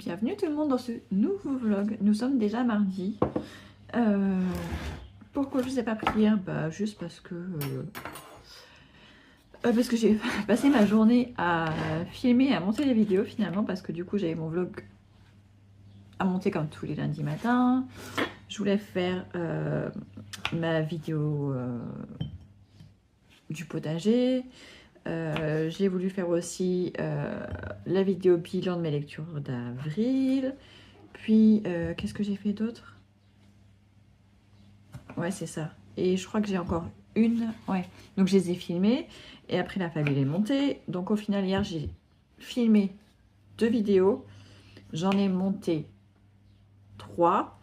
bienvenue tout le monde dans ce nouveau vlog. Nous sommes déjà mardi. Pourquoi je ne vous ai pas pris hier? Juste parce que j'ai passé ma journée à filmer et à monter les vidéos finalement, parce que du coup j'avais mon vlog à monter comme tous les lundis matins. Je voulais faire ma vidéo du potager. J'ai voulu faire aussi la vidéo bilan de mes lectures d'avril. Puis, qu'est-ce que j'ai fait d'autre? Ouais, c'est ça. Et je crois que j'ai encore une. Ouais. Donc, je les ai filmées. Et après, il a fallu les monter. Donc, au final, hier, j'ai filmé 2 vidéos. J'en ai monté 3.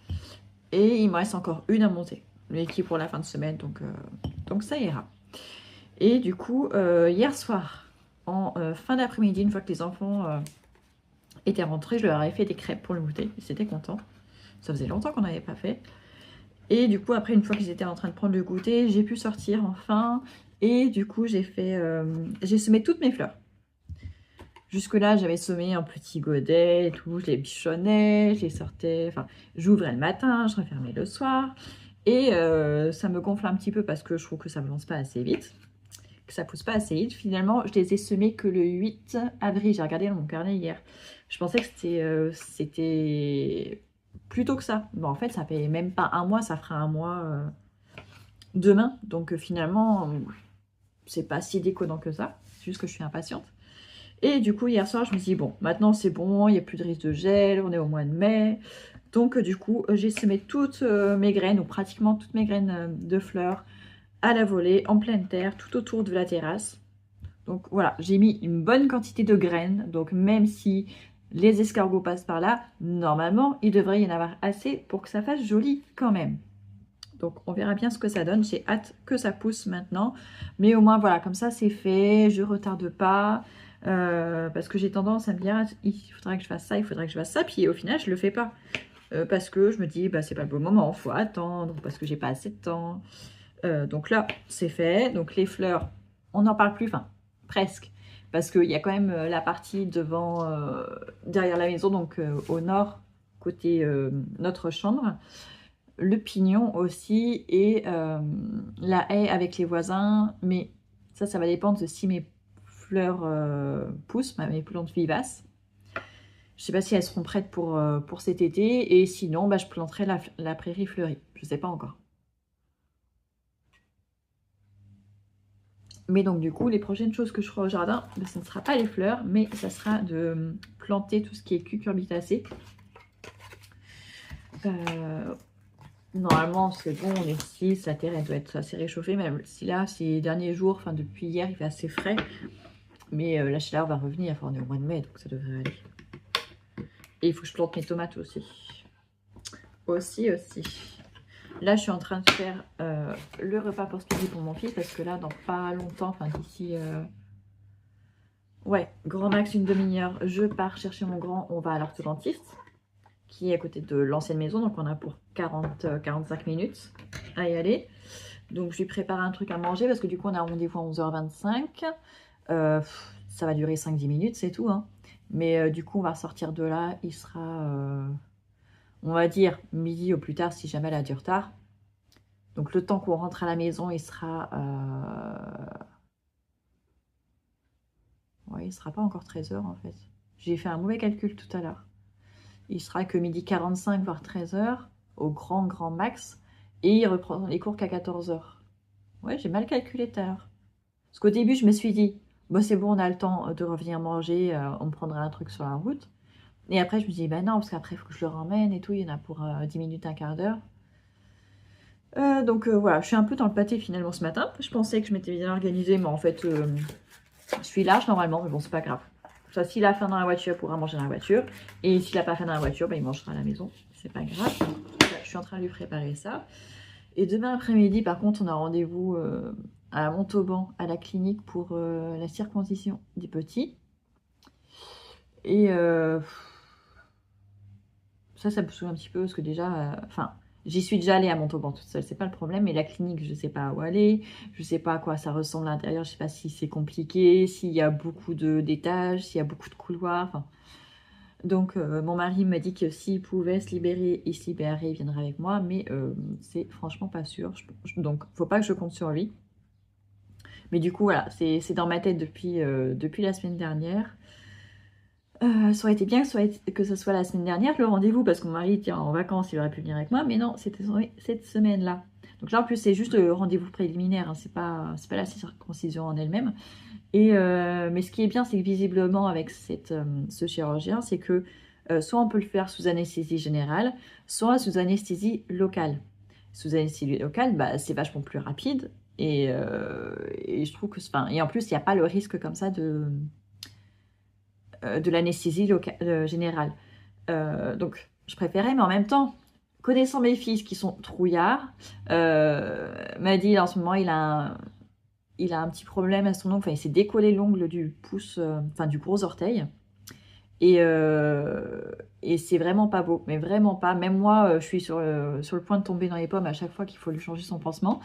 Et il me reste encore une à monter. Mais qui est pour la fin de semaine. Donc ça ira. Et du coup, hier soir, en fin d'après-midi, une fois que les enfants étaient rentrés, je leur avais fait des crêpes pour le goûter. Ils étaient contents. Ça faisait longtemps qu'on n'avait pas fait. Et du coup, après, une fois qu'ils étaient en train de prendre le goûter, j'ai pu sortir enfin. Et du coup, j'ai semé toutes mes fleurs. Jusque-là, j'avais semé un petit godet et tout. Je les bichonnais, je les sortais. Enfin, j'ouvrais le matin, je refermais le soir. Et ça me gonfle un petit peu parce que je trouve que ça ne avance pas assez vite. Que ça pousse pas assez vite. Finalement, je les ai semés que le 8 avril. J'ai regardé dans mon carnet hier. Je pensais que c'était plus tôt que ça. Bon, en fait, ça fait même pas un mois. Ça fera un mois demain. Donc, finalement, c'est pas si déconnant que ça. C'est juste que je suis impatiente. Et du coup, hier soir, je me suis dit, bon, maintenant c'est bon. Il n'y a plus de risque de gel. On est au mois de mai. Donc, du coup, j'ai semé toutes mes graines, ou pratiquement toutes mes graines de fleurs, à la volée, en pleine terre, tout autour de la terrasse. Donc voilà, j'ai mis une bonne quantité de graines. Donc même si les escargots passent par là, normalement, il devrait y en avoir assez pour que ça fasse joli quand même. Donc on verra bien ce que ça donne. J'ai hâte que ça pousse maintenant. Mais au moins voilà, comme ça c'est fait. Je retarde pas. Parce que j'ai tendance à me dire, il faudrait que je fasse ça, il faudrait que je fasse ça. Puis au final, je le fais pas. Parce que je me dis, c'est pas le bon moment, faut attendre. Parce que j'ai pas assez de temps. Donc là, c'est fait. Donc les fleurs, on n'en parle plus, enfin, presque. Parce qu'il y a quand même la partie devant, derrière la maison, donc au nord, côté notre chambre. Le pignon aussi et la haie avec les voisins. Mais ça va dépendre de si mes fleurs poussent, mes plantes vivaces. Je ne sais pas si elles seront prêtes pour cet été. Et sinon, je planterai la prairie fleurie. Je ne sais pas encore. Mais donc du coup, les prochaines choses que je ferai au jardin, ce ne sera pas les fleurs, mais ça sera de planter tout ce qui est cucurbitacées. Normalement, c'est bon, on est 6, la terre elle doit être assez réchauffée, même si là, ces derniers jours, enfin depuis hier, il fait assez frais. Mais la chaleur va revenir, enfin on est au mois de mai, donc ça devrait aller. Et il faut que je plante mes tomates aussi. Aussi. Là, je suis en train de faire le repas pour ce midi pour mon fils, parce que là, dans pas longtemps, enfin d'ici... ouais, grand max une demi-heure, je pars chercher mon grand, on va à l'orthodontiste, qui est à côté de l'ancienne maison, donc on a pour 40-45 minutes à y aller. Donc je lui prépare un truc à manger, parce que du coup on a rendez-vous à 11h25. Ça va durer 5-10 minutes, c'est tout. Hein. Mais du coup on va sortir de là, il sera, on va dire, midi au plus tard, si jamais elle a du retard. Donc le temps qu'on rentre à la maison, il sera... ouais, il ne sera pas encore 13h en fait. J'ai fait un mauvais calcul tout à l'heure. Il sera que midi 45, voire 13h, au grand max. Et il reprend les cours qu'à 14h. Ouais, j'ai mal calculé tout à l'heure. Parce qu'au début, je me suis dit, c'est bon, on a le temps de revenir manger, on prendra un truc sur la route. Et après, je me dis, non, parce qu'après, il faut que je le ramène et tout, il y en a pour 10 minutes, un quart d'heure. Donc voilà, je suis un peu dans le pâté finalement ce matin. Je pensais que je m'étais bien organisée, mais en fait, je suis large normalement, mais bon, c'est pas grave. Ça, s'il a faim dans la voiture, il pourra manger dans la voiture. Et s'il n'a pas faim dans la voiture, il mangera à la maison. C'est pas grave. Voilà, je suis en train de lui préparer ça. Et demain après-midi, par contre, on a rendez-vous à Montauban, à la clinique, pour la circoncision des petits. Et ça me saoule un petit peu, parce que déjà... j'y suis déjà allée à Montauban toute seule, c'est pas le problème, mais la clinique, je sais pas où aller, je sais pas à quoi ça ressemble à l'intérieur, je sais pas si c'est compliqué, s'il y a beaucoup d'étages, s'il y a beaucoup de couloirs, Donc mon mari m'a dit que s'il pouvait se libérer, il se libérerait, il viendrait avec moi, mais c'est franchement pas sûr. Donc faut pas que je compte sur lui. Mais du coup voilà, c'est dans ma tête depuis la semaine dernière. Ça aurait été bien que ce soit la semaine dernière le rendez-vous, parce que mon mari était en vacances, il aurait pu venir avec moi, mais non, c'était cette semaine-là. Donc là en plus c'est juste le rendez-vous préliminaire, hein, c'est pas la circoncision en elle-même. Mais ce qui est bien, c'est que visiblement avec ce chirurgien, c'est que soit on peut le faire sous anesthésie générale, soit sous anesthésie locale. Sous anesthésie locale, bah, c'est vachement plus rapide. Et je trouve que, enfin, et en plus, il n'y a pas le risque comme ça de l'anesthésie générale. Donc, je préférais, mais en même temps, connaissant mes fils qui sont trouillards, m'a dit en ce moment, il a un petit problème à son ongle. Enfin, il s'est décollé l'ongle du pouce, enfin du gros orteil. Et c'est vraiment pas beau, mais vraiment pas. Même moi, je suis sur le point de tomber dans les pommes à chaque fois qu'il faut lui changer son pansement.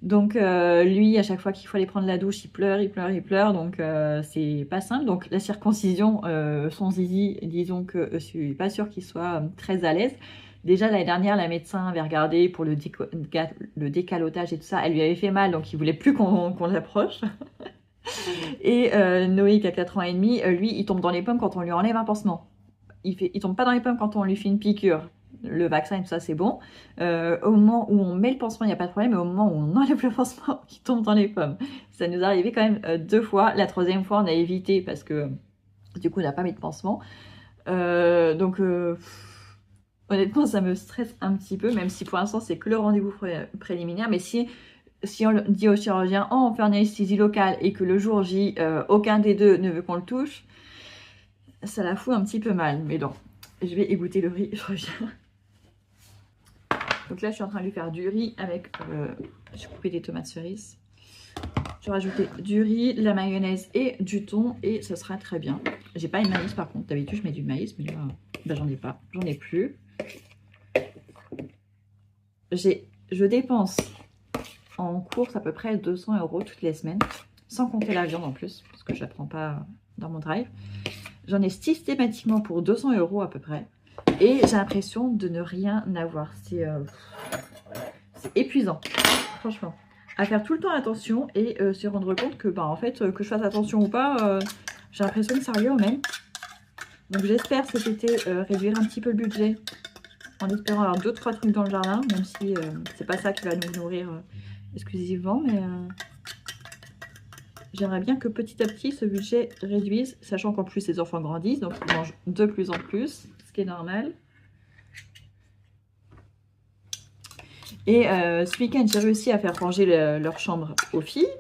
Donc lui, à chaque fois qu'il faut aller prendre la douche, il pleure, il pleure, il pleure. Donc c'est pas simple. Donc la circoncision, son zizi, disons que je suis pas sûre qu'il soit très à l'aise. Déjà l'année dernière, la médecin avait regardé pour le décalotage et tout ça. Elle lui avait fait mal, donc il voulait plus qu'on l'approche. Et Noé, qui a 4 ans et demi, lui, il tombe dans les pommes quand on lui enlève un pansement. Il tombe pas dans les pommes quand on lui fait une piqûre. Le vaccin et tout ça, c'est bon. Au moment où on met le pansement, il n'y a pas de problème. Mais au moment où on enlève le pansement, il tombe dans les pommes. Ça nous est arrivé quand même 2 fois. La 3e fois, on a évité parce que du coup, on n'a pas mis de pansement. Donc, honnêtement, ça me stresse un petit peu, même si pour l'instant, c'est que le rendez-vous préliminaire. Mais si on dit au chirurgien, oh, on fait une anesthésie locale et que le jour J, aucun des deux ne veut qu'on le touche, ça la fout un petit peu mal. Mais non, je vais égoutter le riz, je reviens. Donc là, je suis en train de lui faire du riz avec... j'ai coupé des tomates cerises. Je vais rajouter du riz, de la mayonnaise et du thon et ça sera très bien. J'ai pas de maïs par contre. D'habitude, je mets du maïs, mais là, ben, j'en ai pas. J'en ai plus. Je dépense en course à peu près 200 € toutes les semaines, sans compter la viande en plus, parce que je la prends pas dans mon drive. J'en ai systématiquement pour 200 € à peu près. Et j'ai l'impression de ne rien avoir. C'est épuisant, franchement. À faire tout le temps attention et se rendre compte que, bah, en fait, que je fasse attention ou pas, j'ai l'impression que ça revient au même. Donc j'espère cet été réduire un petit peu le budget en espérant avoir 2-3 trucs dans le jardin, même si c'est pas ça qui va nous nourrir exclusivement, mais j'aimerais bien que petit à petit ce budget réduise, sachant qu'en plus les enfants grandissent, donc ils mangent de plus en plus, ce qui est normal. Et ce week-end, j'ai réussi à faire ranger leur chambre aux filles.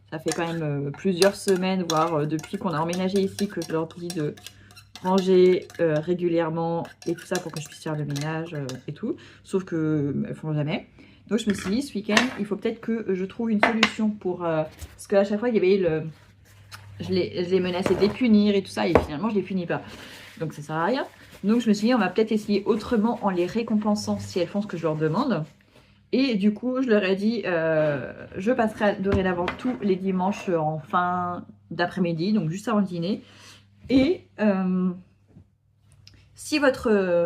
Ça fait quand même plusieurs semaines, voire depuis qu'on a emménagé ici, que je leur dis de ranger régulièrement et tout ça pour que je puisse faire le ménage et tout. Sauf qu'elles ne font jamais. Donc je me suis dit, ce week-end, il faut peut-être que je trouve une solution pour... parce qu'à chaque fois, il y avait je les menaçais de les punir et tout ça, et finalement, je les punis pas. Donc ça sert à rien. Donc je me suis dit, on va peut-être essayer autrement en les récompensant si elles font ce que je leur demande. Et du coup, je leur ai dit, je passerai dorénavant tous les dimanches en fin d'après-midi, donc juste avant le dîner. Et si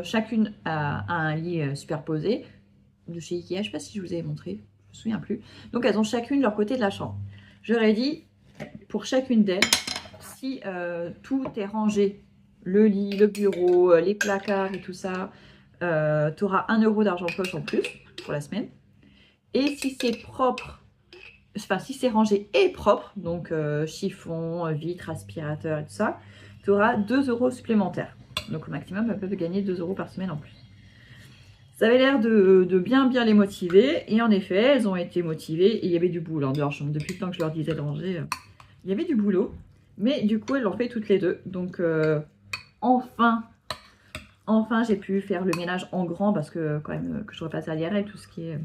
chacune a un lit superposé, de chez Ikea, je ne sais pas si je vous avais montré, je ne me souviens plus. Donc elles ont chacune leur côté de la chambre. Je leur ai dit, pour chacune d'elles, si tout est rangé, le lit, le bureau, les placards et tout ça, tu auras 1 € d'argent de poche en plus pour la semaine. Et si c'est propre, enfin si c'est rangé et propre, donc chiffon, vitre, aspirateur et tout ça, tu auras 2 € supplémentaires. Donc au maximum, elles peuvent gagner 2 € par semaine en plus. Ça avait l'air de bien les motiver. Et en effet, elles ont été motivées. Et il y avait du boulot dans leur chambre. Depuis le temps que je leur disais de ranger, il y avait du boulot. Mais du coup, elles l'ont fait toutes les deux. Donc enfin, j'ai pu faire le ménage en grand. Parce que quand même, que je repasse à l'IRL, tout ce qui est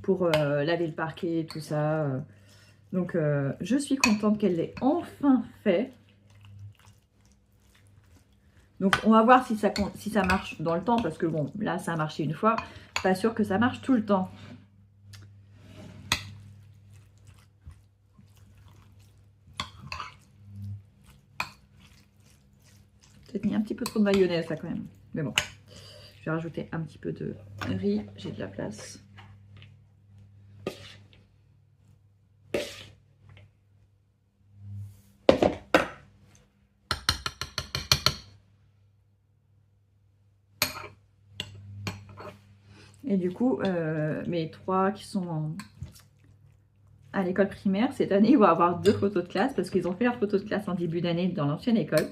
pour laver le parquet et tout ça. Donc je suis contente qu'elle l'ait enfin fait. Donc on va voir si ça marche dans le temps, parce que bon, là ça a marché une fois, pas sûr que ça marche tout le temps. peut-être mis un petit peu trop de mayonnaise là quand même. Mais bon, je vais rajouter un petit peu de riz, j'ai de la place. Et du coup, mes 3 qui sont à l'école primaire, cette année, ils vont avoir 2 photos de classe parce qu'ils ont fait leur photo de classe en début d'année dans l'ancienne école.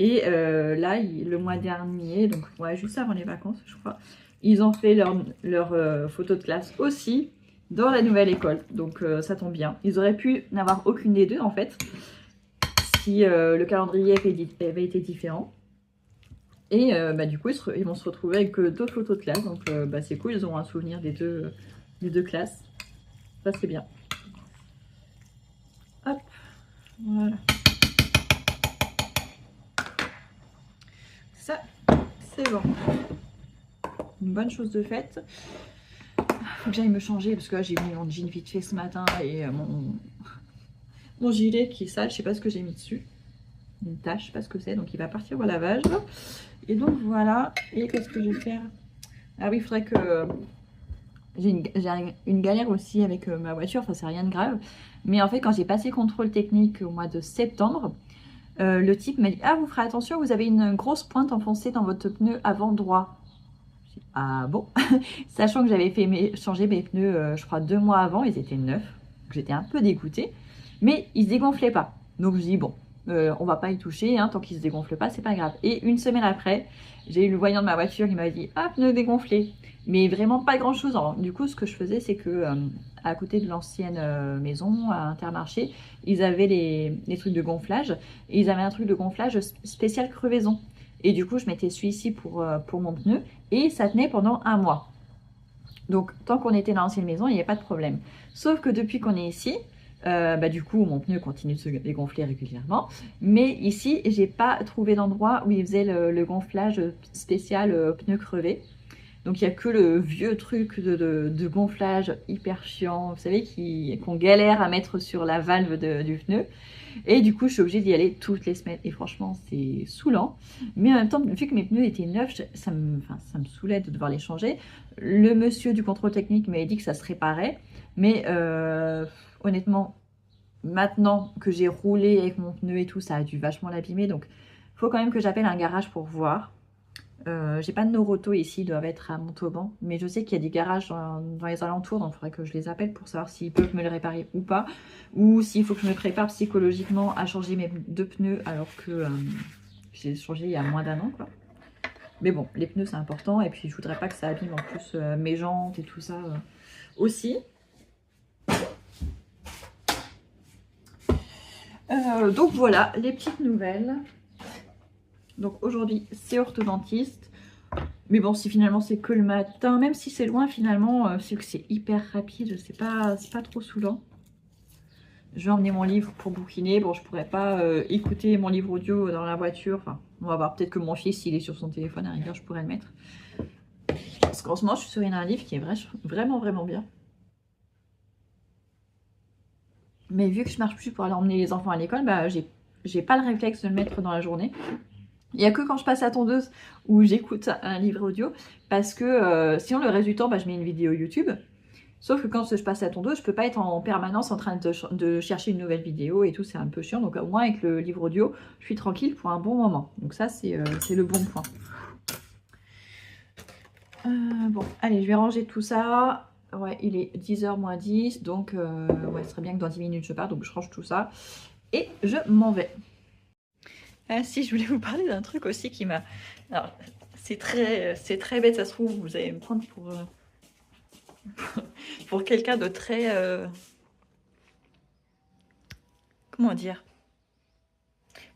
Et là, le mois dernier, donc ouais, juste avant les vacances, je crois, ils ont fait leur photo de classe aussi dans la nouvelle école. Donc ça tombe bien. Ils auraient pu n'avoir aucune des deux en fait, si le calendrier avait été différent. Et du coup, ils vont se retrouver avec 2 photos de classe. Donc c'est cool, ils auront un souvenir des deux classes. Ça, c'est bien. Hop, voilà. Ça, c'est bon. Une bonne chose de faite. Faut que j'aille me changer parce que là, j'ai mis mon jean vite fait ce matin et mon gilet qui est sale. Je sais pas ce que j'ai mis dessus. Une tache, je sais pas ce que c'est. Donc, il va partir au lavage. Et donc, voilà. Et qu'est-ce que je vais faire? Ah oui, il faudrait que... J'ai une galère aussi avec ma voiture. Enfin, c'est rien de grave. Mais en fait, quand j'ai passé contrôle technique au mois de septembre, le type m'a dit: ah, vous ferez attention, vous avez une grosse pointe enfoncée dans votre pneu avant droit. Ah bon? Sachant que j'avais fait changer mes pneus, je crois 2 mois avant, ils étaient neufs. J'étais un peu dégoûtée, mais ils se dégonflaient pas. Donc je dis bon, on va pas y toucher, hein, tant qu'ils se dégonflent pas, c'est pas grave. Et une semaine après, j'ai eu le voyant de ma voiture qui m'a dit: ah, pneus dégonflés. Mais vraiment pas grand chose. Alors, du coup, ce que je faisais, c'est que à côté de l'ancienne maison, à Intermarché, ils avaient les trucs de gonflage. Et ils avaient un truc de gonflage spécial crevaison. Et du coup, je mettais celui-ci pour mon pneu. Et ça tenait pendant 1 mois. Donc, tant qu'on était dans l'ancienne maison, il n'y avait pas de problème. Sauf que depuis qu'on est ici, du coup, mon pneu continue de se dégonfler régulièrement. Mais ici, j'ai pas trouvé d'endroit où ils faisaient le gonflage spécial pneu crevé. Donc, il n'y a que le vieux truc de gonflage hyper chiant, vous savez, qu'on galère à mettre sur la valve du pneu. Et du coup, je suis obligée d'y aller toutes les semaines. Et franchement, c'est saoulant. Mais en même temps, vu que mes pneus étaient neufs, ça me saoulait de devoir les changer. Le monsieur du contrôle technique m'avait dit que ça se réparait. Mais honnêtement, maintenant que j'ai roulé avec mon pneu et tout, ça a dû vachement l'abîmer. Donc, il faut quand même que j'appelle un garage pour voir. J'ai pas de Noroto ici, ils doivent être à Montauban, mais je sais qu'il y a des garages dans les alentours, donc il faudrait que je les appelle pour savoir s'ils peuvent me le réparer ou pas, ou s'il faut que je me prépare psychologiquement à changer mes 2 pneus alors que j'ai changé il y a moins d'1 an, quoi. Mais bon, les pneus c'est important, et puis je voudrais pas que ça abîme en plus mes jantes et tout ça aussi. Donc voilà, les petites nouvelles. Donc aujourd'hui, c'est orthodontiste. Mais bon, si finalement c'est que le matin, même si c'est loin finalement, c'est que c'est hyper rapide, c'est pas trop saoulant. Je vais emmener mon livre pour bouquiner. Bon, je pourrais pas écouter mon livre audio dans la voiture. Enfin, on va voir, peut-être que mon fils, s'il est sur son téléphone, à rigueur, je pourrais le mettre. Parce qu'en ce moment, je suis sur un livre qui est vraiment bien. Mais vu que je marche plus pour aller emmener les enfants à l'école, bah, j'ai pas le réflexe de le mettre dans la journée. Il n'y a que quand je passe à tondeuse où j'écoute un livre audio, parce que sinon le reste du temps, je mets une vidéo YouTube. Sauf que quand je passe à tondeuse, je peux pas être en permanence en train de chercher une nouvelle vidéo et tout, c'est un peu chiant. Donc au moins avec le livre audio, je suis tranquille pour un bon moment. Donc ça, c'est le bon point. Bon, allez, je vais ranger tout ça. Ouais, il est 10h moins 10, donc ouais, ce serait bien que dans 10 minutes je parte, donc je range tout ça. Et je m'en vais. Ah si, je voulais vous parler d'un truc aussi qui m'a... Alors, c'est très bête, ça se trouve, vous allez me prendre pour quelqu'un de très... Comment dire?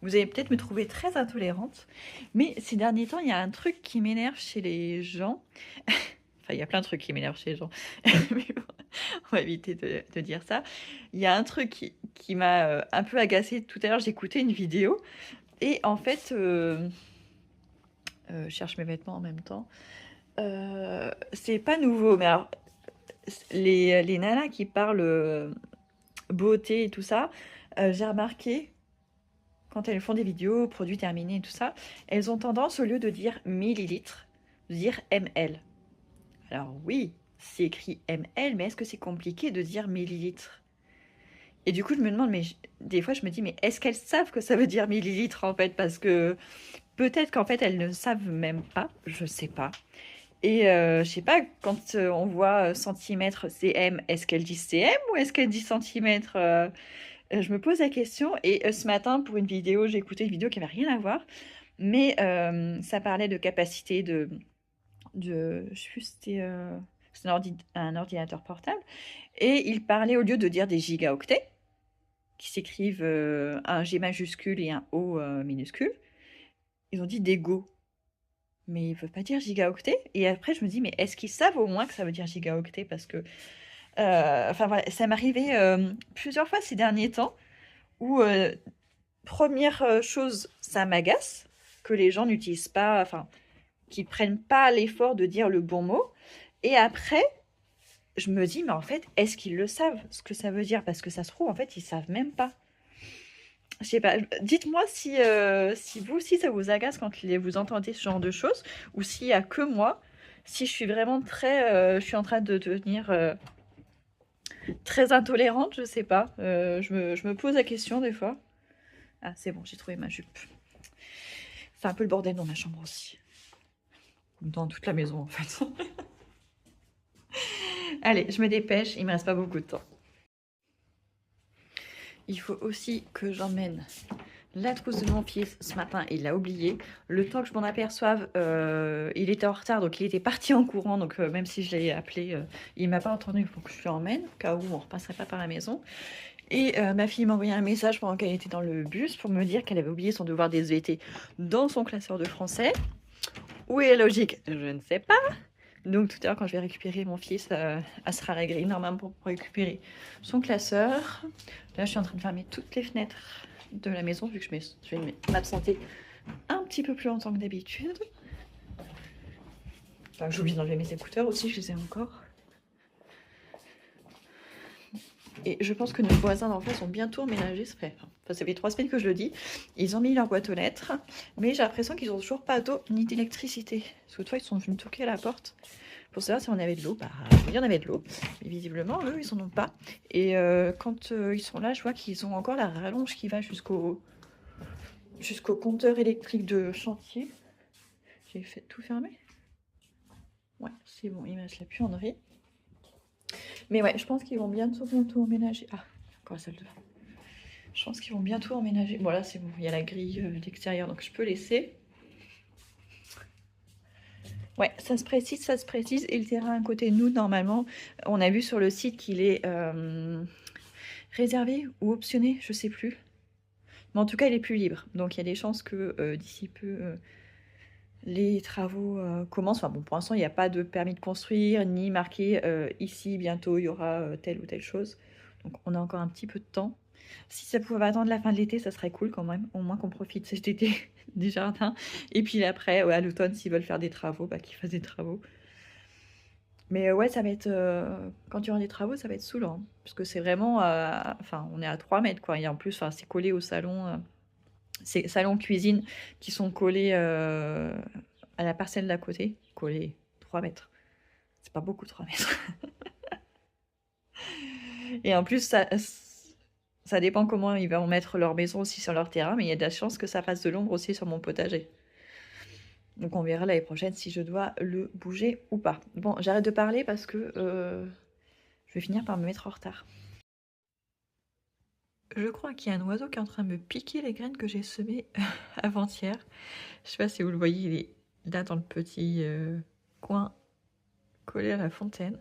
Vous allez peut-être me trouver très intolérante, mais ces derniers temps, il y a un truc qui m'énerve chez les gens. Enfin, il y a plein de trucs qui m'énervent chez les gens. Mais bon, on va éviter de dire ça. Il y a un truc qui m'a un peu agacée tout à l'heure. J'écoutais une vidéo et en fait... je cherche mes vêtements en même temps. C'est pas nouveau, mais alors, les nanas qui parlent beauté et tout ça, j'ai remarqué quand elles font des vidéos, produits terminés et tout ça, elles ont tendance, au lieu de dire millilitres, de dire ml. Alors oui, c'est écrit ml, mais est-ce que c'est compliqué de dire millilitres? Et du coup, je me demande, mais des fois, je me dis, mais est-ce qu'elles savent que ça veut dire millilitres en fait? Parce que peut-être qu'en fait, elles ne savent même pas, je sais pas. Et je sais pas, quand on voit centimètre cm, est-ce qu'elles disent cm ou est-ce qu'elles disent centimètre? Je me pose la question. Et ce matin, pour une vidéo, j'ai écouté une vidéo qui n'avait rien à voir, mais ça parlait de capacité je sais plus, c'était un ordinateur portable. Et il parlait, au lieu de dire des gigaoctets, qui s'écrivent un G majuscule et un O minuscule, ils ont dit des Go. Mais ils peuvent pas dire gigaoctet. Et après, je me dis, mais est-ce qu'ils savent au moins que ça veut dire gigaoctet? Parce que, enfin voilà, ça m'arrivait plusieurs fois ces derniers temps où, première chose, ça m'agace que les gens n'utilisent pas, enfin, qu'ils prennent pas l'effort de dire le bon mot. Et après, je me dis, mais en fait, est-ce qu'ils le savent, ce que ça veut dire? Parce que ça se trouve, en fait, ils savent même pas. Je sais pas, dites-moi si vous aussi ça vous agace quand vous entendez ce genre de choses, ou s'il y a que moi, si je suis vraiment je suis en train de devenir très intolérante, je sais pas. Je me pose la question des fois. Ah, c'est bon, j'ai trouvé ma jupe. C'est un peu le bordel dans ma chambre aussi. Dans toute la maison en fait. Allez, je me dépêche, il me reste pas beaucoup de temps. Il faut aussi que j'emmène la trousse de mon fils. Ce matin, il l'a oublié. Le temps que je m'en aperçoive, il était en retard, donc il était parti en courant. Donc même si je l'ai appelé, il m'a pas entendu. Il faut que je l'emmène, au cas où on repasserait pas par la maison. Et ma fille m'a envoyé un message pendant qu'elle était dans le bus pour me dire qu'elle avait oublié son devoir des SVT dans son classeur de français. Où est la logique? Je ne sais pas. Donc tout à l'heure, quand je vais récupérer mon fils, elle sera à la grille normalement pour récupérer son classeur. Là, je suis en train de fermer toutes les fenêtres de la maison vu que je vais m'absenter un petit peu plus longtemps que d'habitude. Enfin, j'ai oublié d'enlever mes écouteurs aussi, je les ai encore. Et je pense que nos voisins d'en face ont bientôt emménagé. Ça fait 3 semaines que je le dis. Ils ont mis leur boîte aux lettres, mais j'ai l'impression qu'ils n'ont toujours pas d'eau ni d'électricité. Parce que toi, ils sont venus toquer à la porte pour savoir si on avait de l'eau. Bah, il y en avait de l'eau, mais visiblement, eux, ils en ont pas. Et quand ils sont là, je vois qu'ils ont encore la rallonge qui va jusqu'au compteur électrique de chantier. J'ai fait tout fermer. Ouais, c'est bon, il me reste la buanderie. Mais ouais, je pense qu'ils vont bientôt emménager. Ah, encore la salle de bain. Je pense qu'ils vont bientôt emménager. Bon, là, c'est bon, il y a la grille d'extérieur, donc je peux laisser. Ouais, ça se précise. Et le terrain à côté de nous, normalement, on a vu sur le site qu'il est réservé ou optionné, je sais plus. Mais en tout cas, il est plus libre. Donc, il y a des chances que d'ici peu, les travaux commencent. Enfin bon, pour l'instant, il n'y a pas de permis de construire, ni marqué ici, bientôt, il y aura telle ou telle chose. Donc, on a encore un petit peu de temps. Si ça pouvait attendre la fin de l'été, ça serait cool quand même. Au moins qu'on profite cet été du jardin. Et puis après, ouais, à l'automne, s'ils veulent faire des travaux, bah, qu'ils fassent des travaux. Mais ouais, ça va être... quand il y aura des travaux, ça va être saoulant. Parce que c'est vraiment... Enfin, on est à 3 mètres, quoi. Et en plus, c'est collé au salon. C'est salon-cuisine qui sont collés à la parcelle d'à côté. Collés 3 mètres. C'est pas beaucoup, 3 mètres. Et en plus, ça dépend comment ils vont mettre leur maison aussi sur leur terrain, mais il y a de la chance que ça fasse de l'ombre aussi sur mon potager. Donc on verra l'année prochaine si je dois le bouger ou pas. Bon, j'arrête de parler parce que je vais finir par me mettre en retard. Je crois qu'il y a un oiseau qui est en train de me piquer les graines que j'ai semées avant-hier. Je sais pas si vous le voyez, il est là dans le petit coin collé à la fontaine.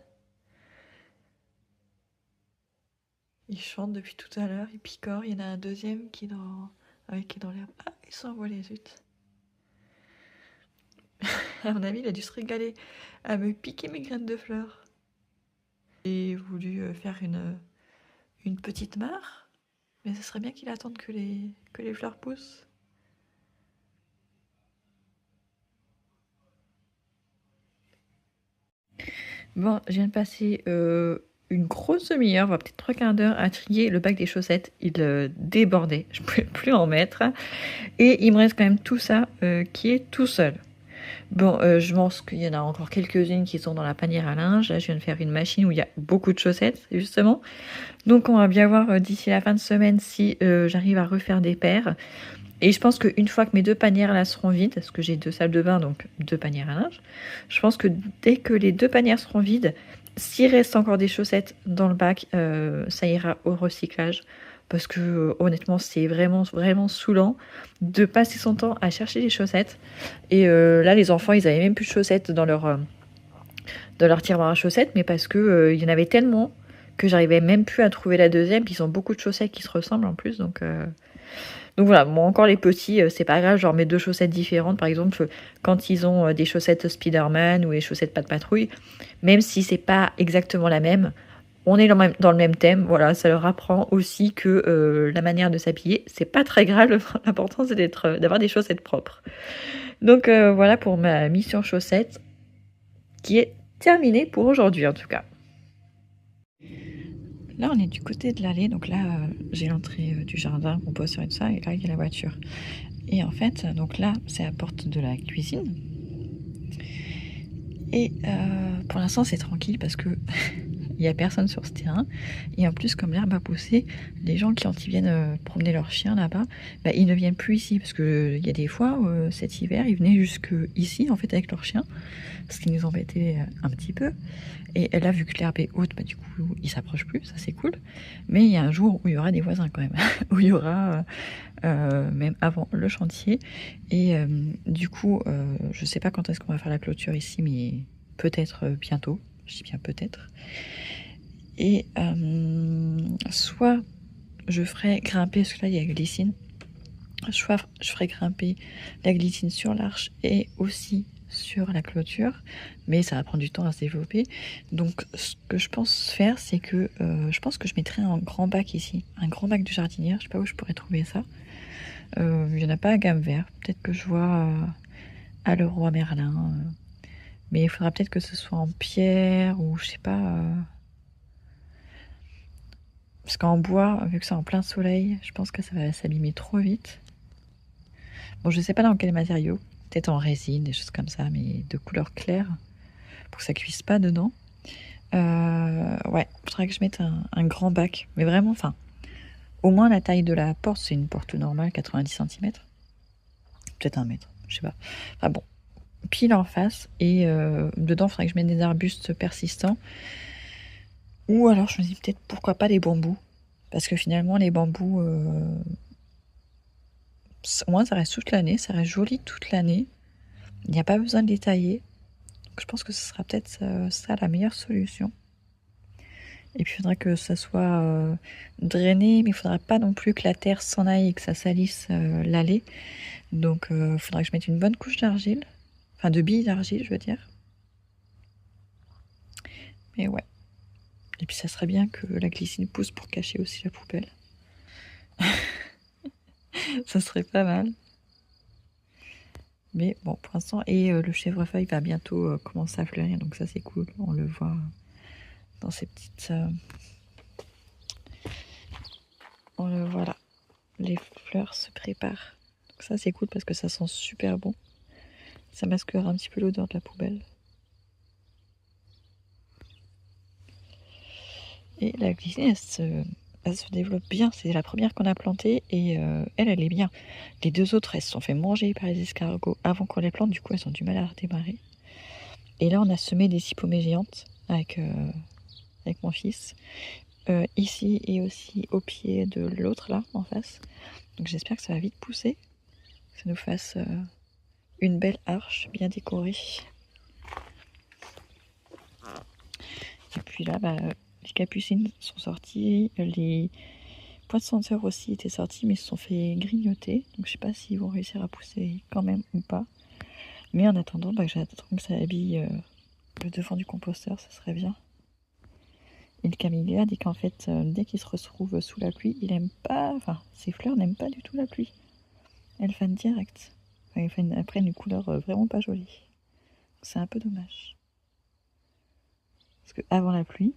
Il chante depuis tout à l'heure, il picore. Il y en a un deuxième qui est dans l'herbe. Ah, il s'est envolé, zut. À mon avis, il a dû se régaler à me piquer mes graines de fleurs. J'ai voulu faire une petite mare, mais ce serait bien qu'il attende que les fleurs poussent. Bon, je viens de passer une grosse demi-heure, voire peut-être 3/4 d'heure à trier le bac des chaussettes. Il débordait, je ne pouvais plus en mettre. Et il me reste quand même tout ça qui est tout seul. Bon, je pense qu'il y en a encore quelques-unes qui sont dans la panière à linge. Là, je viens de faire une machine où il y a beaucoup de chaussettes, justement. Donc, on va bien voir d'ici la fin de semaine si j'arrive à refaire des paires. Et je pense qu'une fois que mes 2 panières là seront vides, parce que j'ai 2 salles de bain, donc 2 panières à linge, je pense que dès que les 2 panières seront vides, s'il reste encore des chaussettes dans le bac, ça ira au recyclage. Parce que honnêtement, c'est vraiment, vraiment saoulant de passer son temps à chercher les chaussettes. Et là, les enfants, ils avaient même plus de chaussettes dans leur tiroir à chaussettes, mais parce que il y en avait tellement que j'arrivais même plus à trouver la deuxième. Puis ils ont beaucoup de chaussettes qui se ressemblent en plus, donc voilà, bon, encore les petits, c'est pas grave, genre mes 2 chaussettes différentes, par exemple, quand ils ont des chaussettes Spider-Man ou les chaussettes Pas de Patrouille, même si c'est pas exactement la même, on est dans le même thème, voilà, ça leur apprend aussi que la manière de s'habiller, c'est pas très grave, l'important c'est d'avoir des chaussettes propres. Donc voilà pour ma mission chaussettes, qui est terminée pour aujourd'hui en tout cas. Là, on est du côté de l'allée, donc là, j'ai l'entrée du jardin, on pose sur ça, et là, il y a la voiture. Et en fait, donc là, c'est la porte de la cuisine. Et pour l'instant, c'est tranquille parce que il n'y a personne sur ce terrain. Et en plus, comme l'herbe a poussé, les gens qui, quand ils viennent promener leurs chiens là-bas, bah, ils ne viennent plus ici. Parce qu'il y a des fois, cet hiver, ils venaient jusque ici, en fait, avec leurs chiens. Ce qui nous embêtait un petit peu. Et là, vu que l'herbe est haute, bah, du coup, ils s'approchent plus, ça c'est cool. Mais il y a un jour où il y aura des voisins quand même, où il y aura même avant le chantier. Et du coup, je sais pas quand est-ce qu'on va faire la clôture ici, mais peut-être bientôt. Je dis bien peut-être. Et soit je ferai grimper, parce que là il y a glycine, soit je ferai grimper la glycine sur l'arche et aussi sur la clôture, mais ça va prendre du temps à se développer. Donc ce que je pense faire, c'est que je pense que je mettrai un grand bac ici, un grand bac de jardinière. Je sais pas où je pourrais trouver ça. Il n'y en a pas à gamme vert. Peut-être que je vois à Leroy Merlin, mais il faudra peut-être que ce soit en pierre ou je sais pas. Parce qu'en bois, vu que c'est en plein soleil, je pense que ça va s'abîmer trop vite. Bon, je sais pas dans quel matériau. Peut-être en résine, des choses comme ça, mais de couleur claire, pour que ça cuise pas dedans. Ouais, il faudrait que je mette un grand bac. Mais vraiment, enfin, au moins la taille de la porte, c'est une porte normale, 90 cm. Peut-être 1 mètre, je sais pas. Enfin bon, pile en face. Et dedans, il faudrait que je mette des arbustes persistants. Ou alors, je me dis peut-être pourquoi pas des bambous. Parce que finalement, les bambous, au moins ça reste toute l'année, ça reste joli toute l'année. Il n'y a pas besoin de les tailler. Donc, je pense que ce sera peut-être ça la meilleure solution. Et puis il faudra que ça soit drainé, mais il faudra pas non plus que la terre s'en aille et que ça salisse l'allée. Donc il faudra que je mette une bonne couche d'argile. Enfin de billes d'argile, je veux dire. Mais ouais. Et puis ça serait bien que la glycine pousse pour cacher aussi la poubelle. Ça serait pas mal. Mais bon, pour l'instant, et le chèvrefeuille va bientôt commencer à fleurir, donc ça c'est cool. On le voit dans ces petites... on le voit là. Les fleurs se préparent. Donc ça c'est cool parce que ça sent super bon. Ça masquera un petit peu l'odeur de la poubelle. Et la glycine, elle se développe bien. C'est la première qu'on a plantée et elle est bien. Les 2 autres, elles se sont fait manger par les escargots avant qu'on les plante. Du coup, elles ont du mal à redémarrer. Et là, on a semé des cipomées géantes avec mon fils. Ici et aussi au pied de l'autre, là, en face. Donc j'espère que ça va vite pousser. Que ça nous fasse une belle arche bien décorée. Et puis là, les capucines sont sorties, les pointes-senteurs aussi étaient sorties, mais se sont fait grignoter. Donc je sais pas s'ils vont réussir à pousser quand même ou pas. Mais en attendant, j'attends que ça habille le devant du composteur, ça serait bien. Et le camélia dit qu'en fait, dès qu'il se retrouve sous la pluie, il aime pas, enfin, ses fleurs n'aiment pas du tout la pluie. Elles fanent direct. Enfin, elles prennent une couleur vraiment pas jolie. C'est un peu dommage. Parce qu'avant la pluie,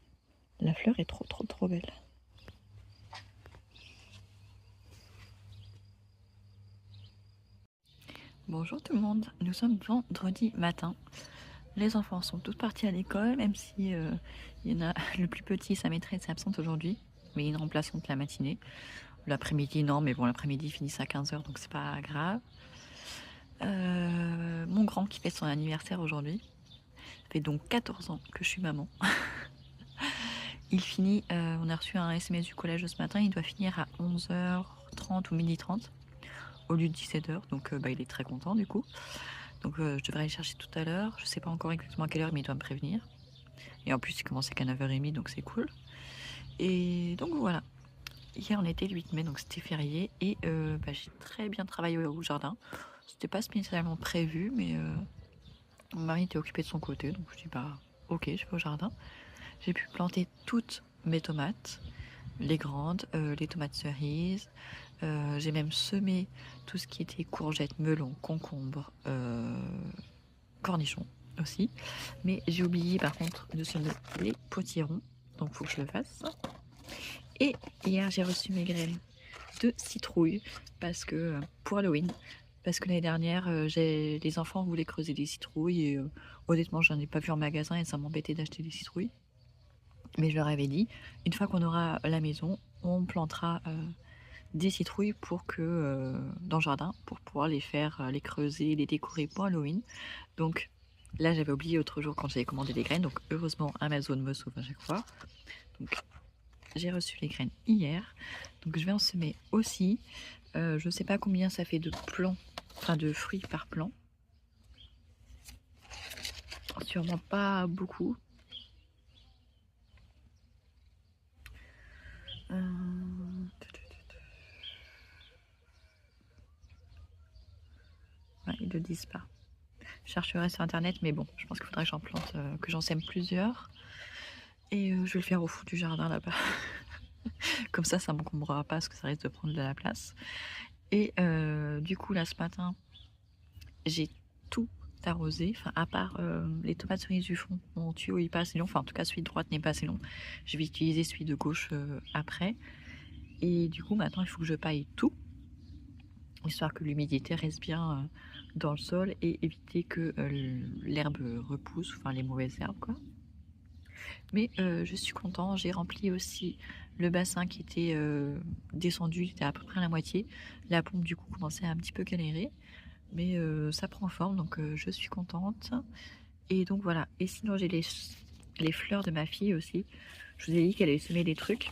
La fleur est trop belle. Bonjour tout le monde, nous sommes vendredi matin. Les enfants sont tous partis à l'école, même si il y en a le plus petit, sa maîtresse est absente aujourd'hui, mais une remplaçante la matinée. L'après-midi non, mais bon, l'après-midi finit à 15 h, donc c'est pas grave. Mon grand qui fait son anniversaire aujourd'hui, ça fait donc 14 ans que je suis maman. Il finit, on a reçu un SMS du collège ce matin, il doit finir à 11h30 ou 12h30 au lieu de 17h, donc il est très content du coup. Donc je devrais aller chercher tout à l'heure, je sais pas encore exactement à quelle heure, mais il doit me prévenir. Et en plus il commençait qu'à 9h30, donc c'est cool. Et donc voilà, hier on était le 8 mai, donc c'était férié, et j'ai très bien travaillé au jardin. C'était pas spécialement prévu, mais mon mari était occupé de son côté, donc je dis ok, je vais au jardin. J'ai pu planter toutes mes tomates, les grandes, les tomates cerises. J'ai même semé tout ce qui était courgettes, melons, concombres, cornichons aussi. Mais j'ai oublié par contre de semer les potirons, donc il faut que je le fasse. Et hier j'ai reçu mes graines de citrouille parce que pour Halloween. Parce que l'année dernière, les enfants voulaient creuser des citrouilles et honnêtement, j'en ai pas vu en magasin et ça m'embêtait d'acheter des citrouilles. Mais je leur avais dit, une fois qu'on aura la maison, on plantera des citrouilles pour que dans le jardin, pour pouvoir les faire, les creuser, les décorer pour Halloween. Donc là, j'avais oublié l'autre jour quand j'avais commandé les graines. Donc heureusement, Amazon me sauve à chaque fois. Donc j'ai reçu les graines hier. Donc je vais en semer aussi. Je sais pas combien ça fait de plants, enfin de fruits par plant. Sûrement pas beaucoup. Ouais, ils ne le disent pas. Je chercherai sur internet, mais bon, je pense qu'il faudrait que j'en plante, que j'en sème plusieurs. Et je vais le faire au fond du jardin là-bas. Comme ça m'encombrera pas parce que ça risque de prendre de la place. Et du coup, là ce matin, j'ai tout arrosé, enfin à part les tomates cerises du fond. Mon tuyau il est pas assez long, enfin en tout cas celui de droite n'est pas assez long. Je vais utiliser celui de gauche après. Et du coup, maintenant il faut que je paille tout, histoire que l'humidité reste bien dans le sol et éviter que l'herbe repousse, enfin les mauvaises herbes quoi. Mais je suis content, j'ai rempli aussi le bassin qui était descendu, il était à peu près à la moitié. La pompe du coup commençait à un petit peu galérer, mais ça prend forme, donc je suis contente. Et donc voilà, et sinon j'ai les fleurs de ma fille aussi. Je vous ai dit qu'elle avait semé des trucs.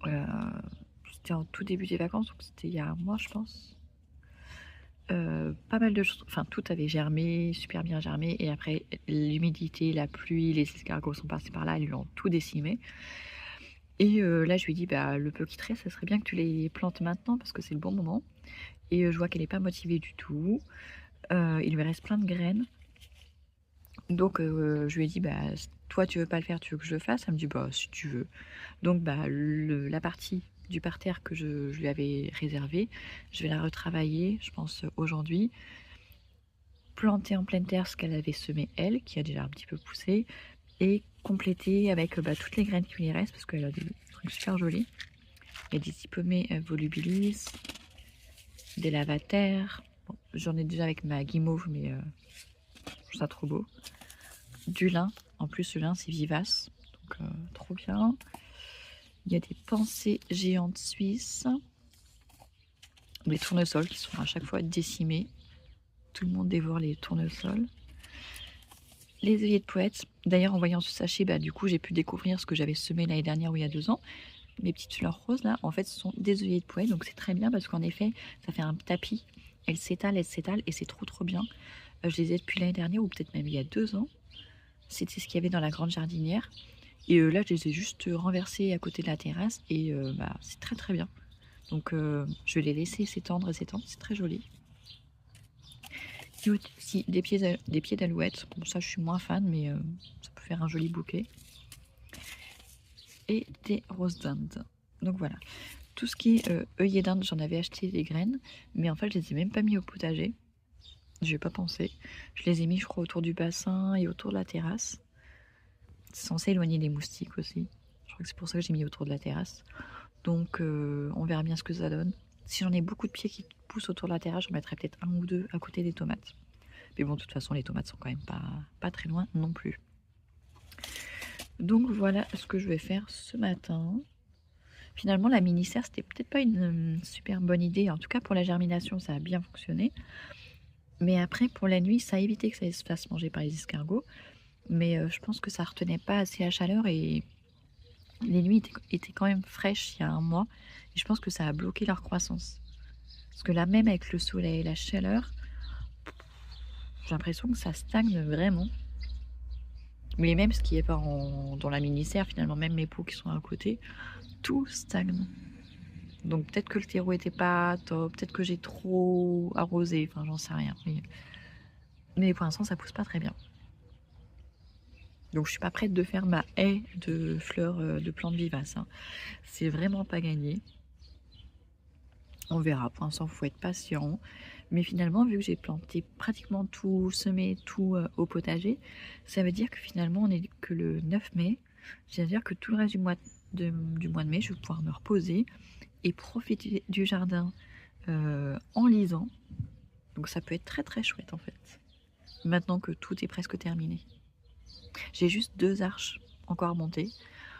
C'était en tout début des vacances, donc c'était il y a un mois je pense. Pas mal de choses, enfin tout avait germé, super bien germé, et après l'humidité, la pluie, les escargots sont passés par là, ils l'ont tout décimé. Et là je lui ai dit le peu qui te reste, ça serait bien que tu les plantes maintenant parce que c'est le bon moment. Et je vois qu'elle n'est pas motivée du tout. Il lui reste plein de graines. Donc je lui ai dit toi tu veux pas le faire, tu veux que je le fasse? Elle me dit si tu veux. Donc la partie du parterre que je lui avais réservée, je vais la retravailler, je pense aujourd'hui, planter en pleine terre ce qu'elle avait semé elle, qui a déjà un petit peu poussé, et compléter avec toutes les graines qui lui restent parce qu'elle a des trucs super jolis. Il y a des cypomées volubilis, des lavataires. Bon, j'en ai déjà avec ma guimauve, mais je trouve ça trop beau. Du lin, en plus le lin c'est vivace, donc trop bien. Il y a des pensées géantes suisses, des tournesols qui sont à chaque fois décimés. Tout le monde dévore les tournesols. Les œillets de poète. D'ailleurs, en voyant ce sachet, du coup, j'ai pu découvrir ce que j'avais semé l'année dernière ou il y a 2 ans. Mes petites fleurs roses, là, en fait, ce sont des œillets de poète. Donc, c'est très bien parce qu'en effet, ça fait un tapis. Elles s'étalent et c'est trop bien. Je les ai depuis l'année dernière ou peut-être même il y a 2 ans. C'était ce qu'il y avait dans la grande jardinière. Et là, je les ai juste renversés à côté de la terrasse. Et c'est très bien. Donc, je vais les laisser s'étendre, c'est très joli. Aussi des pieds d'alouette. Bon, ça, je suis moins fan, mais ça peut faire un joli bouquet. Et des roses d'Inde. Donc voilà. Tout ce qui est œillets d'Inde, j'en avais acheté des graines, mais en fait, je les ai même pas mis au potager. Je n'ai pas pensé. Je les ai mis, je crois, autour du bassin et autour de la terrasse. censé éloigner les moustiques aussi. Je crois que c'est pour ça que j'ai mis autour de la terrasse. Donc on verra bien ce que ça donne. Si j'en ai beaucoup de pieds qui poussent autour de la terrasse, j'en mettrai peut-être 1 ou 2 à côté des tomates. Mais bon, de toute façon, les tomates sont quand même pas très loin non plus. Donc voilà ce que je vais faire ce matin. Finalement, la mini-serre, c'était peut-être pas une super bonne idée. En tout cas, pour la germination, ça a bien fonctionné. Mais après, pour la nuit, ça a évité que ça se fasse manger par les escargots. Mais je pense que ça retenait pas assez la chaleur et les nuits étaient quand même fraîches il y a un mois. Et je pense que ça a bloqué leur croissance. Parce que là, même avec le soleil et la chaleur, j'ai l'impression que ça stagne vraiment. Mais même ce qui n'est pas dans la mini-serre, finalement, même mes pots qui sont à côté, tout stagne. Donc peut-être que le terreau était pas top, peut-être que j'ai trop arrosé, enfin j'en sais rien. Mais pour l'instant, ça pousse pas très bien. Donc je suis pas prête de faire ma haie de fleurs de plantes vivaces. Hein. C'est vraiment pas gagné. On verra. Pour l'instant, il faut être patient. Mais finalement, vu que j'ai planté pratiquement tout, semé tout au potager, ça veut dire que finalement, on n'est que le 9 mai. C'est-à-dire que tout le reste du mois de mai, je vais pouvoir me reposer et profiter du jardin en lisant. Donc ça peut être très très chouette en fait. Maintenant que tout est presque terminé. J'ai juste 2 arches encore montées.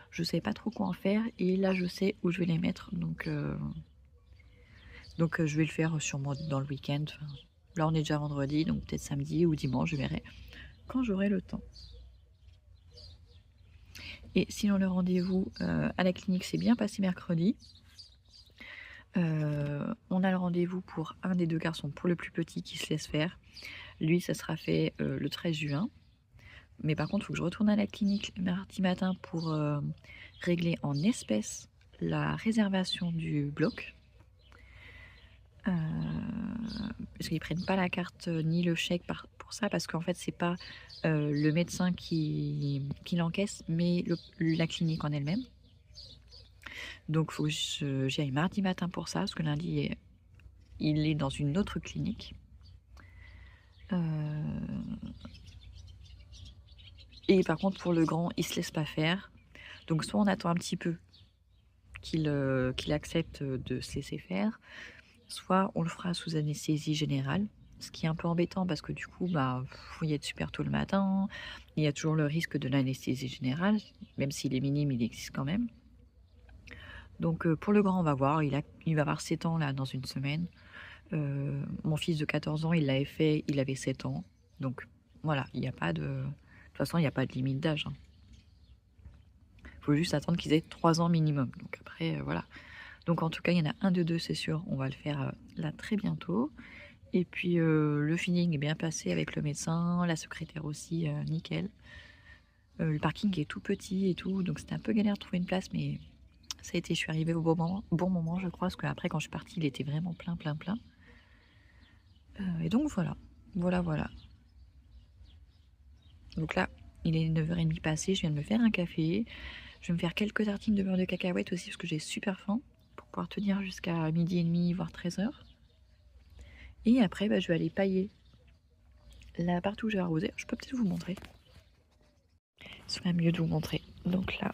Je sais pas trop quoi en faire et là je sais où je vais les mettre. Donc je vais le faire sûrement dans le week-end. Enfin, là on est déjà vendredi, donc peut-être samedi ou dimanche, je verrai quand j'aurai le temps. Et sinon le rendez-vous à la clinique s'est bien passé mercredi. On a le rendez-vous pour un des 2 garçons, pour le plus petit qui se laisse faire. Lui, ça sera fait le 13 juin. Mais par contre, il faut que je retourne à la clinique mardi matin pour régler en espèces la réservation du bloc. Parce qu'ils prennent pas la carte ni le chèque pour ça, parce qu'en fait, c'est pas le médecin qui l'encaisse, mais la clinique en elle-même. Donc, il faut que j'y aille mardi matin pour ça, parce que lundi, il est dans une autre clinique. Et par contre, pour le grand, il se laisse pas faire. Donc, soit on attend un petit peu qu'il accepte de se laisser faire, soit on le fera sous anesthésie générale. Ce qui est un peu embêtant parce que du coup, faut y être super tôt le matin. Il y a toujours le risque de l'anesthésie générale, même s'il est minime, il existe quand même. Donc pour le grand, on va voir. Il va avoir 7 ans là dans une semaine. Mon fils de 14 ans, il l'avait fait, il avait 7 ans. Donc voilà, il n'y a pas de... De toute façon, il n'y a pas de limite d'âge. Il faut juste attendre qu'ils aient 3 ans minimum. Donc après, voilà. Donc en tout cas, il y en a un de 2, c'est sûr. On va le faire là très bientôt. Et puis le feeling est bien passé avec le médecin, la secrétaire aussi, nickel. Le parking est tout petit et tout, donc c'était un peu galère de trouver une place, mais ça a été, je suis arrivée au bon moment, je crois, parce qu'après quand je suis partie, il était vraiment plein. Et donc voilà. Donc là, il est 9h30 passé, je viens de me faire un café. Je vais me faire quelques tartines de beurre de cacahuète aussi, parce que j'ai super faim, pour pouvoir tenir jusqu'à 12h30, voire 13h. Et après, je vais aller pailler la partie où j'ai arrosé. Je peux peut-être vous montrer. Ce serait mieux de vous montrer. Donc là,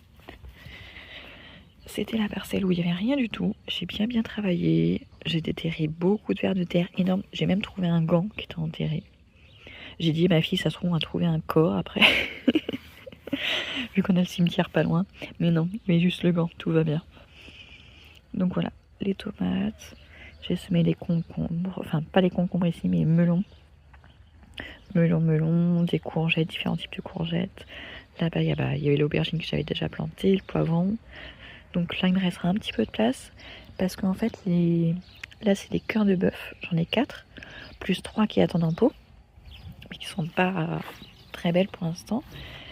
c'était la parcelle où il n'y avait rien du tout. J'ai bien travaillé. J'ai déterré beaucoup de vers de terre énormes. J'ai même trouvé un gant qui était enterré. J'ai dit, ma fille, ça se trouve, on va trouver un corps après. Vu qu'on a le cimetière pas loin. Mais non, mais juste le gant, tout va bien. Donc voilà, les tomates. J'ai semé les concombres. Enfin, pas les concombres ici, mais melons. Melon, des courgettes, différents types de courgettes. Là-bas, il y avait l'aubergine que j'avais déjà plantée, le poivron. Donc là, il me restera un petit peu de place. Parce qu'en fait, là, c'est des cœurs de bœuf. J'en ai 4. Plus 3 qui attendent en pot. Mais qui sont pas très belles pour l'instant.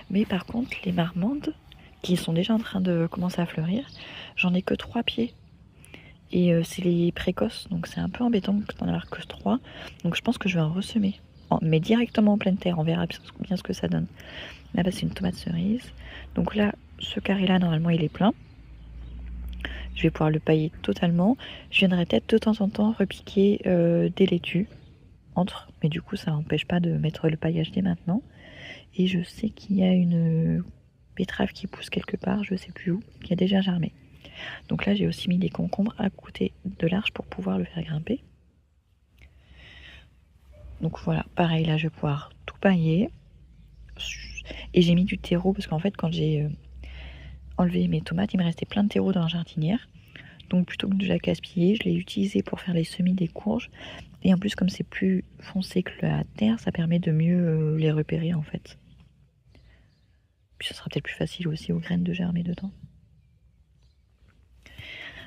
Mais par contre, les marmandes, qui sont déjà en train de commencer à fleurir, j'en ai que 3 pieds. Et c'est les précoces. Donc c'est un peu embêtant d'en avoir que 3. Donc je pense que je vais en ressemer. Mais directement en pleine terre, on verra bien ce que ça donne. Là-bas, c'est une tomate cerise. Donc là, ce carré-là, normalement, il est plein. Je vais pouvoir le pailler totalement. Je viendrai peut-être de temps en temps repiquer des laitues entre. Mais du coup, ça n'empêche pas de mettre le paillage dès maintenant. Et je sais qu'il y a une betterave qui pousse quelque part, je sais plus où, qui a déjà germé. Donc là j'ai aussi mis des concombres à côté de l'arche pour pouvoir le faire grimper. Donc voilà, pareil là je vais pouvoir tout pailler. Et j'ai mis du terreau parce qu'en fait quand j'ai enlevé mes tomates, il me restait plein de terreau dans la jardinière. Donc plutôt que de la gaspiller, je l'ai utilisé pour faire les semis des courges. Et en plus comme c'est plus foncé que la terre, ça permet de mieux les repérer en fait. Puis ça sera peut-être plus facile aussi aux graines de germer dedans.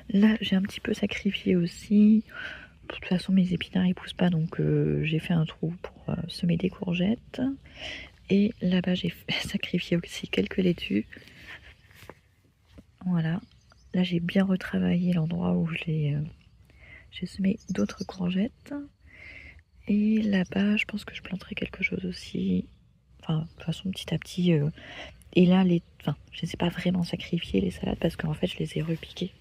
Là j'ai un petit peu sacrifié aussi. De toute façon mes épinards ils poussent pas, donc j'ai fait un trou pour semer des courgettes. Et là-bas j'ai sacrifié aussi quelques laitues. Voilà. Là j'ai bien retravaillé l'endroit où j'ai semé d'autres courgettes. Et là-bas je pense que je planterai quelque chose aussi. Enfin de toute façon petit à petit. Et là enfin, je ne les ai pas vraiment sacrifié les salades parce qu'en fait je les ai repiquées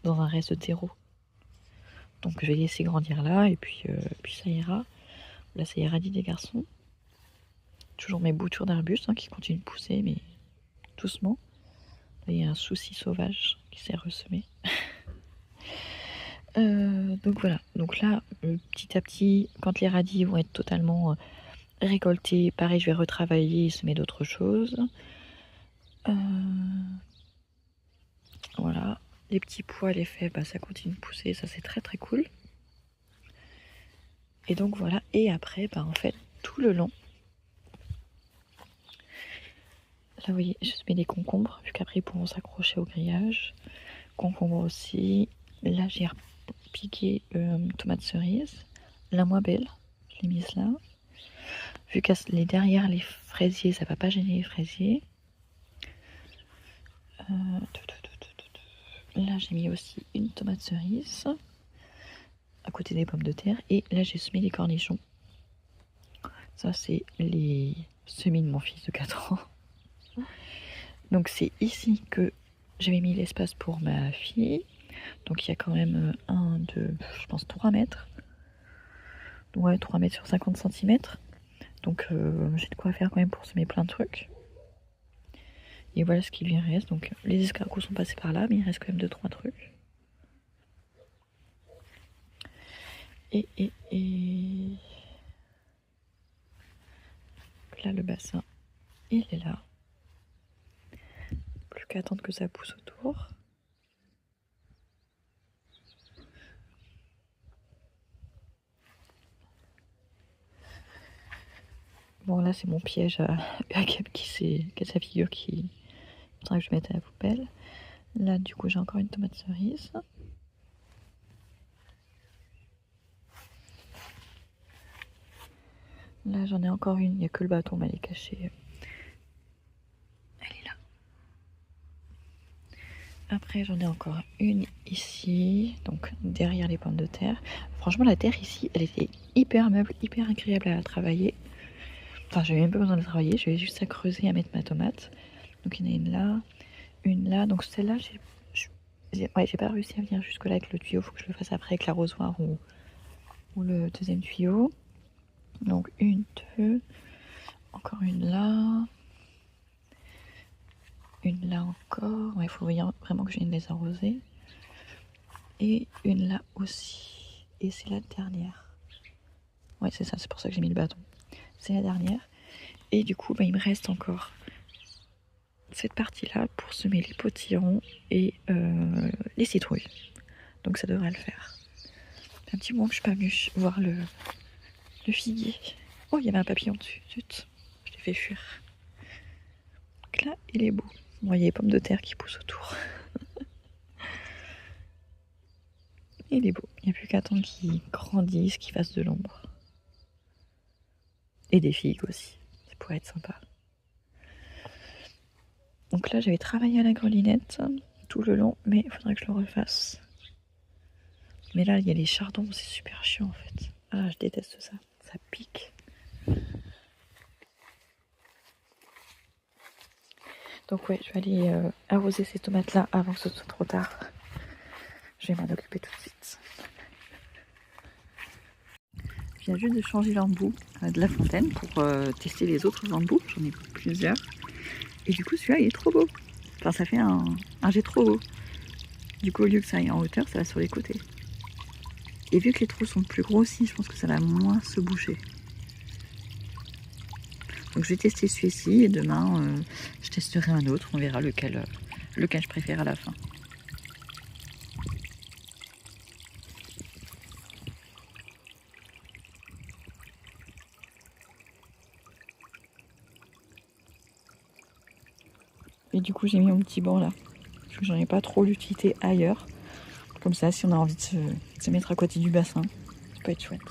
dans un reste de terreau. Donc je vais laisser grandir là et puis ça ira. Là ça ira dit des garçons. Toujours mes boutures d'arbustes qui continuent de pousser mais doucement. Là, il y a un souci sauvage qui s'est ressemé. Donc voilà, donc là petit à petit quand les radis vont être totalement récoltés, pareil je vais retravailler et semer d'autres choses. Voilà, les petits pois, les fèves, bah, ça continue de pousser, ça c'est très très cool. Et donc voilà, et après bah, en fait tout le long, là vous voyez je mets des concombres vu qu'après ils pourront s'accrocher au grillage. Concombres aussi, là j'ai piqué tomates cerises, la moins belle, je l'ai mise là. Vu qu'elle est derrière les fraisiers, ça va pas gêner les fraisiers. Là j'ai mis aussi une tomate cerise à côté des pommes de terre. Et là j'ai semé les cornichons. Ça c'est les semis de mon fils de 4 ans. Donc c'est ici que j'avais mis l'espace pour ma fille. Donc il y a quand même 1, 2, je pense 3 mètres. Ouais, 3 mètres sur 50 cm. Donc j'ai de quoi faire quand même pour semer plein de trucs. Et voilà ce qui lui reste. Donc les escargots sont passés par là, mais il reste quand même 2-3 trucs. Et là le bassin, il est là. Plus qu'à attendre que ça pousse autour. Bon là c'est mon piège à Gab qui a sa figure qui faudra que je mette à la poubelle. Là du coup j'ai encore une tomate cerise. Là j'en ai encore une, il n'y a que le bâton, mais elle est cachée. Elle est là. Après j'en ai encore une ici, donc derrière les pommes de terre. Franchement la terre ici, elle était hyper meuble, hyper agréable à travailler. Enfin j'avais même pas besoin de travailler, j'avais juste à creuser, à mettre ma tomate. Donc il y en a une là, donc celle-là j'ai pas réussi à venir jusque là avec le tuyau, faut que je le fasse après avec l'arrosoir ou le deuxième tuyau. Donc une, deux, encore une là encore, ouais, il faut vraiment que je vienne les arroser. Et une là aussi, et c'est la dernière. Ouais c'est ça, c'est pour ça que j'ai mis le bâton. C'est la dernière. Et du coup bah, il me reste encore cette partie là pour semer les potirons et les citrouilles. Donc ça devrait le faire. Un petit moment que je suis pas venue voir le figuier. Oh, il y avait un papillon dessus. Zut, je l'ai fait fuir. Donc là, il est beau. Bon, il y a les pommes de terre qui poussent autour. Il est beau. Il n'y a plus qu'à attendre qu'il grandisse, qu'il fasse de l'ombre. Et des figues aussi. Ça pourrait être sympa. Donc là, j'avais travaillé à la grelinette tout le long, mais il faudrait que je le refasse. Mais là, il y a les chardons, c'est super chiant en fait. Ah, je déteste ça. Ça pique. Donc ouais, je vais aller arroser ces tomates là avant que ce soit trop tard. Je vais m'en occuper tout de suite. Je viens juste de changer l'embout de la fontaine pour tester les autres embouts. J'en ai plusieurs. Et du coup, celui-là, il est trop beau. Enfin, ça fait un jet trop beau. Du coup, au lieu que ça aille en hauteur, ça va sur les côtés. Et vu que les trous sont plus gros aussi, je pense que ça va moins se boucher. Donc je vais tester celui-ci et demain, je testerai un autre. On verra lequel je préfère à la fin. Et du coup, j'ai mis mon petit banc là. Parce que j'en ai pas trop l'utilité ailleurs. Comme ça, si on a envie de se mettre à côté du bassin, ça peut être chouette.